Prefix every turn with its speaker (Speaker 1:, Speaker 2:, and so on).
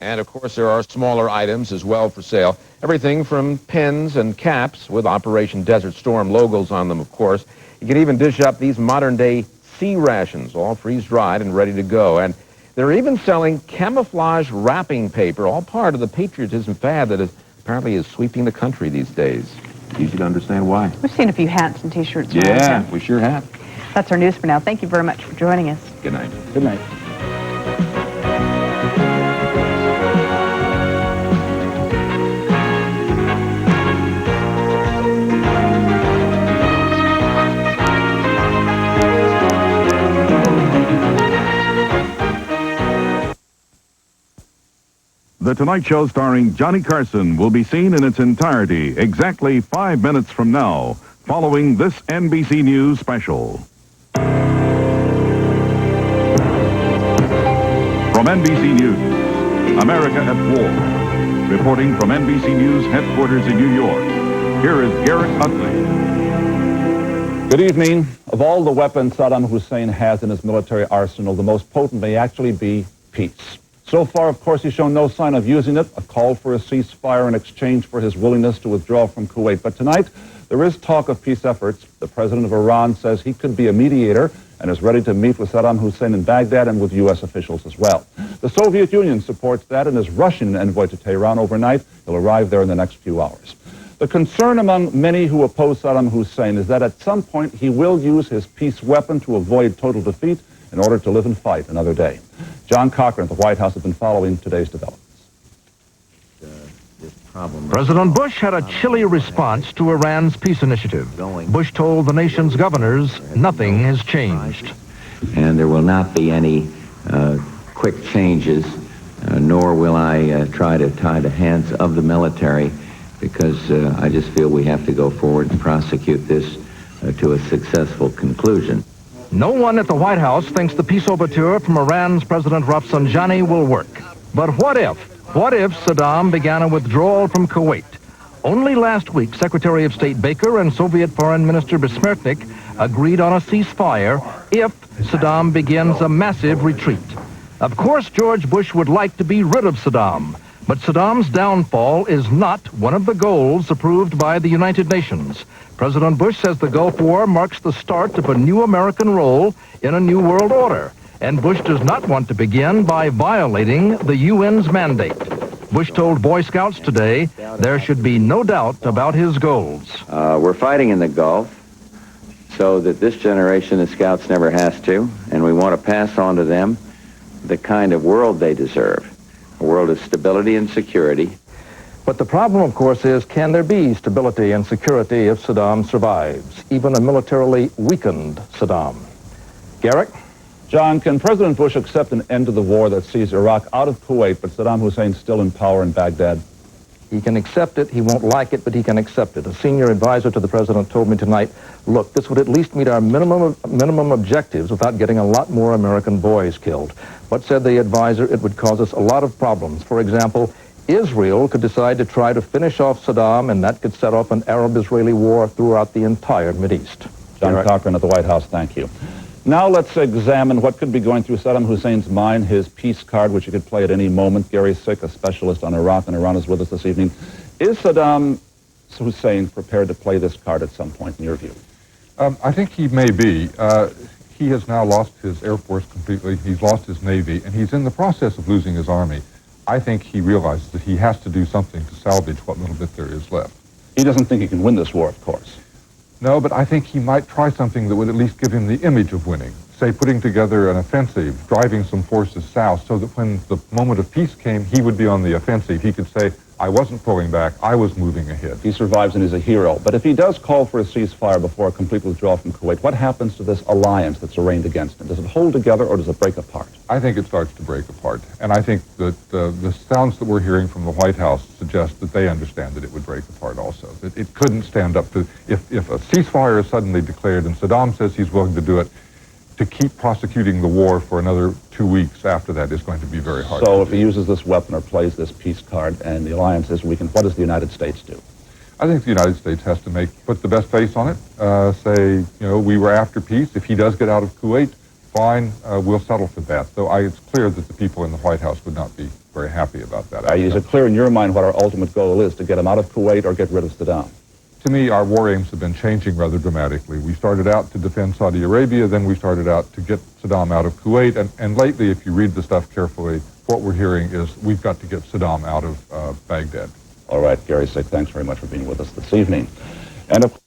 Speaker 1: And, of course, there are smaller items as well for sale. Everything from pens and caps with Operation Desert Storm logos on them, of course. You can even dish up these modern-day sea rations, all freeze-dried and ready to go. And they're even selling camouflage wrapping paper, all part of the patriotism fad that apparently is sweeping the country these days. Easy to understand why.
Speaker 2: We've seen a few hats and T-shirts.
Speaker 1: Yeah, we sure have.
Speaker 2: That's our news for now. Thank you very much for joining us.
Speaker 1: Good night.
Speaker 3: Good night.
Speaker 4: The Tonight Show starring Johnny Carson will be seen in its entirety exactly 5 minutes from now, following this NBC News special. From NBC News, America at War. Reporting from NBC News headquarters in New York, here is Garrett Utley.
Speaker 3: Good evening. Of all the weapons Saddam Hussein has in his military arsenal, the most potent may actually be peace. So far, of course, he's shown no sign of using it, a call for a ceasefire in exchange for his willingness to withdraw from Kuwait. But tonight, there is talk of peace efforts. The president of Iran says he could be a mediator and is ready to meet with Saddam Hussein in Baghdad and with U.S. officials as well. The Soviet Union supports that and is rushing an envoy to Tehran overnight. He'll arrive there in the next few hours. The concern among many who oppose Saddam Hussein is that at some point he will use his peace weapon to avoid total defeat in order to live and fight another day. John Cochran at the White House has been following today's developments.
Speaker 5: President Bush had a chilly response to Iran's peace initiative. Bush told the nation's governors nothing has changed.
Speaker 6: And there will not be any quick changes, nor will I try to tie the hands of the military, because I just feel we have to go forward and prosecute this to a successful conclusion.
Speaker 5: No one at the White House thinks the peace overture from Iran's President Rafsanjani will work. But what if Saddam began a withdrawal from Kuwait? Only last week, Secretary of State Baker and Soviet Foreign Minister Besmertnik agreed on a ceasefire if Saddam begins a massive retreat. Of course, George Bush would like to be rid of Saddam, but Saddam's downfall is not one of the goals approved by the United Nations. President Bush says the Gulf War marks the start of a new American role in a new world order, and Bush does not want to begin by violating the UN's mandate. Bush told Boy Scouts today there should be no doubt about his goals.
Speaker 6: We're fighting in the Gulf so that this generation of Scouts never has to, and we want to pass on to them the kind of world they deserve, a world of stability and security.
Speaker 5: But the problem, of course, is can there be stability and security if Saddam survives, even a militarily weakened Saddam? Garrick?
Speaker 3: John, can President Bush accept an end to the war that sees Iraq out of Kuwait, but Saddam Hussein still in power in Baghdad?
Speaker 5: He can accept it. He won't like it, but he can accept it. A senior advisor to the president told me tonight, look, this would at least meet our minimum objectives without getting a lot more American boys killed. But, said the advisor, it would cause us a lot of problems. For example, Israel could decide to try to finish off Saddam, and that could set off an Arab-Israeli war throughout the entire Mideast.
Speaker 3: John Cochran at the White House, thank you. Now let's examine what could be going through Saddam Hussein's mind, his peace card, which he could play at any moment. Gary Sick, a specialist on Iraq and Iran, is with us this evening. Is Saddam Hussein prepared to play this card at some point, in your view?
Speaker 7: I think he may be. He has now lost his Air Force completely. He's lost his Navy, and he's in the process of losing his Army. I think he realizes that he has to do something to salvage what little bit there is left.
Speaker 3: He doesn't think he can win this war, of course.
Speaker 7: No, but I think he might try something that would at least give him the image of winning. Say, putting together an offensive, driving some forces south, so that when the moment of peace came, he would be on the offensive. He could say, I wasn't pulling back, I was moving ahead.
Speaker 3: He survives and is a hero. But if he does call for a ceasefire before a complete withdrawal from Kuwait, what happens to this alliance that's arraigned against him? Does it hold together or does it break apart?
Speaker 7: I think it starts to break apart. And I think that the sounds that we're hearing from the White House suggest that they understand that it would break apart also. That it couldn't stand up to, if a ceasefire is suddenly declared and Saddam says he's willing to do it, to keep prosecuting the war for another 2 weeks after that is going to be very hard.
Speaker 3: So if he uses this weapon or plays this peace card and the alliance is weakened, what does the United States do?
Speaker 7: I think the United States has to put the best face on it. Say, you know, we were after peace. If he does get out of Kuwait, fine, we'll settle for that. Though it's clear that the people in the White House would not be very happy about that.
Speaker 3: Is it clear in your mind what our ultimate goal is, to get him out of Kuwait or get rid of Saddam?
Speaker 7: To me, our war aims have been changing rather dramatically. We started out to defend Saudi Arabia, then we started out to get Saddam out of Kuwait, and lately, if you read the stuff carefully, what we're hearing is we've got to get Saddam out of Baghdad.
Speaker 3: All right, Gary Sick, thanks very much for being with us this evening. And of